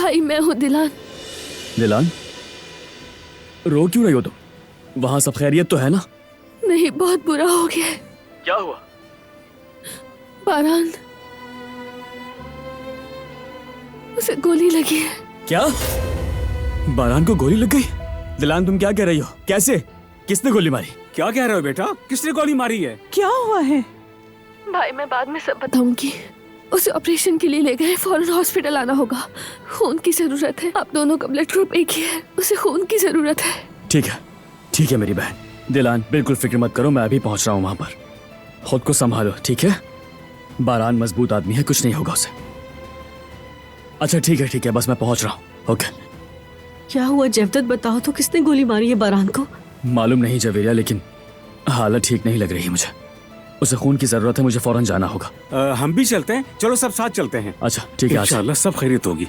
भाई मैं हूँ दिलान। दिलान, रो क्यों रही हो तुम? वहां सब खैरियत तो है ना? नहीं, बहुत बुरा हो गया है। क्या हुआ? बारान, उसे गोली लगी है। क्या? बारान को गोली लग गई? दिलान तुम क्या कह रही हो? कैसे? किसने गोली मारी? क्या कह रहे हो बेटा? किसने गोली मारी है? क्या हुआ है? भाई मैं बाद में सब बताऊंगी। उसे ऑपरेशन के लिए ले गए, फौरन हॉस्पिटल आना होगा। खून की जरूरत है। आप दोनों का ब्लड ग्रुप एक ही है, उसे खून की जरूरत है। ठीक है मेरी बहन। दिलान बिल्कुल फिक्र मत करो, मैं अभी पहुंच रहा हूँ वहां पर। खुद को संभालो, ठीक है? बारान मजबूत आदमी है, कुछ नहीं होगा उसे। अच्छा ठीक है, बस मैं पहुंच रहा हूँ। ओके। क्या हुआ जेवदत, बताओ तो, किसने गोली मारी है बारान को? मालूम नहीं जवेरिया, लेकिन हालत ठीक नहीं लग रही है मुझे। उसे खून की जरूरत है, मुझे फौरन जाना होगा। हम भी चलते हैं। चलो सब साथ चलते हैं। अच्छा ठीक है, इंशाल्लाह सब खैरियत होगी।